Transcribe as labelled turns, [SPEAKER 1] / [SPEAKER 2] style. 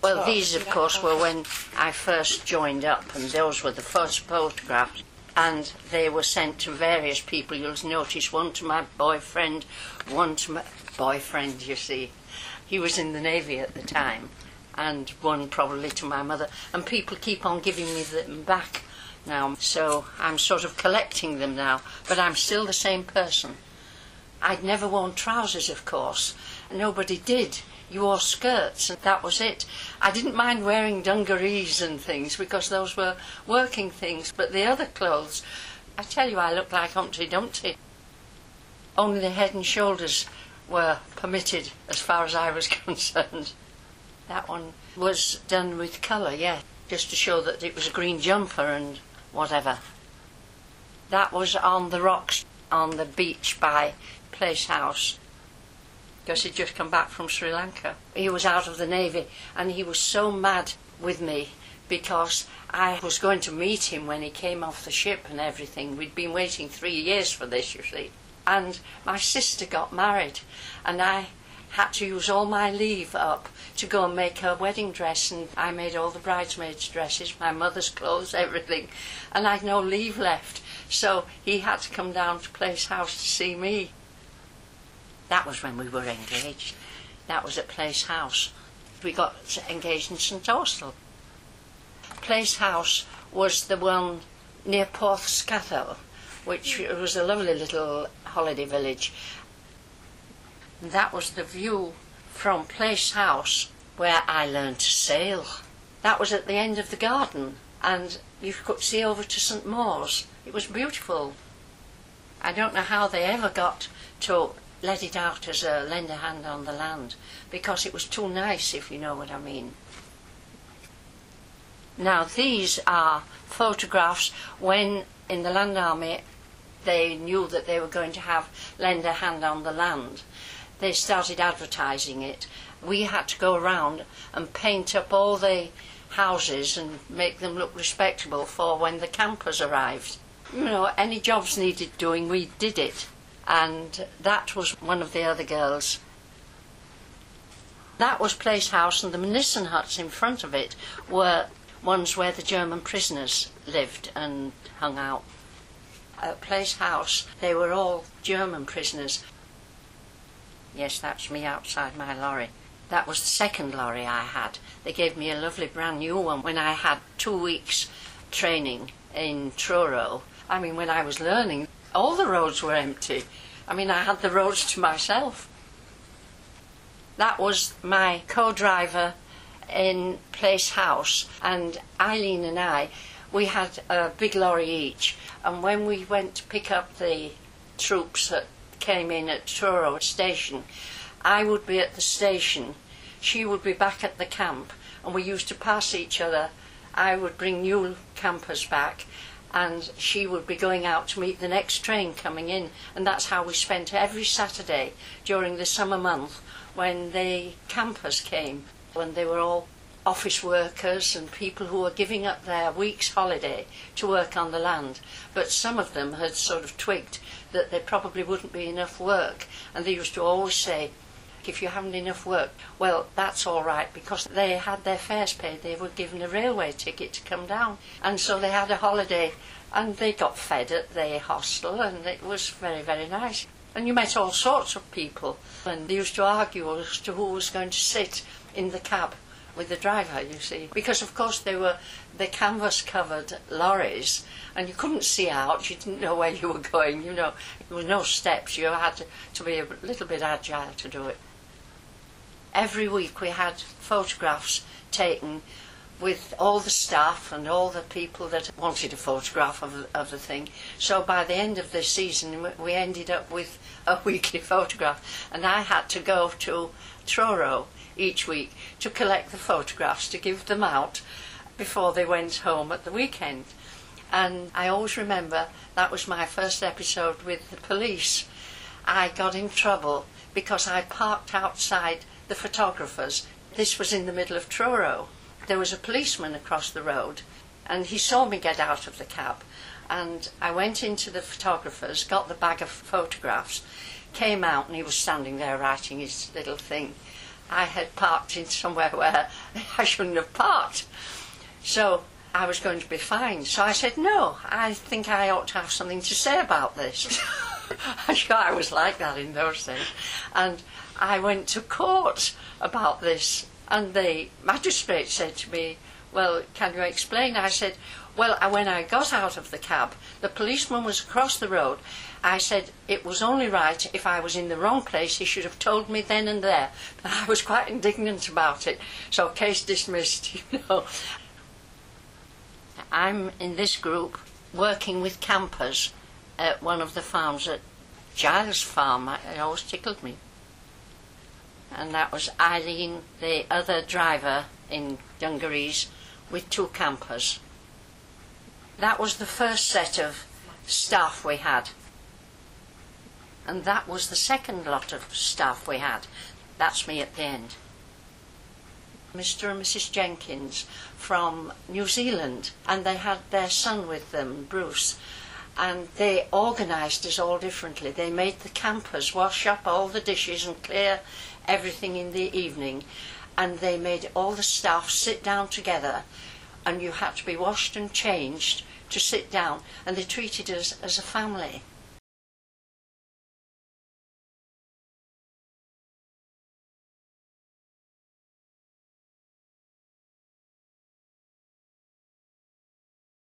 [SPEAKER 1] Well, these, of course, were when I first joined up, and those were the first photographs. And they were sent to various people. You'll notice one to my boyfriend, one to my boyfriend, you see. He was in the Navy at the time. And one probably to my mother. And people keep on giving me them back now. So I'm sort of collecting them now. But I'm still the same person. I'd never worn trousers, of course. Nobody did. You wore skirts, and that was it. I didn't mind wearing dungarees and things because those were working things, but the other clothes, I tell you, I looked like Humpty Dumpty. Only the head and shoulders were permitted as far as I was concerned. That one was done with colour, yeah, just to show that it was a green jumper and whatever. That was on the rocks on the beach by Place House, because he'd just come back from Sri Lanka. He was out of the Navy, and he was so mad with me because I was going to meet him when he came off the ship and everything. We'd been waiting 3 years for this, you see. And my sister got married, and I had to use all my leave up to go and make her wedding dress, and I made all the bridesmaids' dresses, my mother's clothes, everything, and I'd no leave left. So he had to come down to Place House to see me. That was when we were engaged. That was at Place House. We got engaged in St Austell. Place House was the one near Porthscaddo, which was a lovely little holiday village. And that was the view from Place House where I learned to sail. That was at the end of the garden, and you could see over to St Maur's. It was beautiful. I don't know how they ever got to let it out as a lend a hand on the land, because it was too nice, if you know what I mean. Now these are photographs when in the Land Army they knew that they were going to have lend a hand on the land. They started advertising it. We had to go around and paint up all the houses and make them look respectable for when the campers arrived. You know, any jobs needed doing, we did it. And that was one of the other girls. That was Place House, and the Nissen huts in front of it were ones where the German prisoners lived and hung out. At Place House, they were all German prisoners. Yes, that's me outside my lorry. That was the second lorry I had. They gave me a lovely brand new one when I had 2 weeks training in Truro. I mean, when I was learning, all the roads were empty. I mean, I had the roads to myself. That was my co-driver in Place House, and Eileen and I, we had a big lorry each, and when we went to pick up the troops that came in at Truro station, I would be at the station, she would be back at the camp, and we used to pass each other. I would bring new campers back, and she would be going out to meet the next train coming in, and that's how we spent every Saturday during the summer month when the campers came, when they were all office workers and people who were giving up their week's holiday to work on the land. But some of them had sort of twigged that there probably wouldn't be enough work, and they used to always say, if you haven't enough work, well, that's all right, because they had their fares paid. They were given a railway ticket to come down, and so they had a holiday, and they got fed at the hostel, and it was very, very nice. And you met all sorts of people, and they used to argue as to who was going to sit in the cab with the driver, you see, because of course they were the canvas covered lorries, and you couldn't see out, you didn't know where you were going, you know, there were no steps, you had to be a little bit agile to do it. Every week we had photographs taken with all the staff and all the people that wanted a photograph of the thing. So by the end of the season we ended up with a weekly photograph, and I had to go to Truro each week to collect the photographs to give them out before they went home at the weekend. And I always remember that was my first episode with the police. I got in trouble because I parked outside the photographers. This was in the middle of Truro. There was a policeman across the road, and he saw me get out of the cab, and I went into the photographers, got the bag of photographs, came out, and he was standing there writing his little thing, I had parked in somewhere where I shouldn't have parked. So I was going to be fined. So I said, no, I think I ought to have something to say about this. I'm sure I was like that in those days. And I went to court about this, and the magistrate said to me, well, can you explain? I said, well, when I got out of the cab, the policeman was across the road. I said it was only right if I was in the wrong place, he should have told me then and there. And I was quite indignant about it. So case dismissed, you know. I'm in this group working with campers at one of the farms at Giles Farm. It always tickled me. And that was Eileen, the other driver in Dungarees, with 2 campers. That was the first set of staff we had. And that was the second lot of staff we had. That's me at the end. Mr. and Mrs. Jenkins from New Zealand, and they had their son with them, Bruce, and they organised us all differently. They made the campers wash up all the dishes and clear everything in the evening, and they made all the staff sit down together, and you had to be washed and changed to sit down, and they treated us as a family.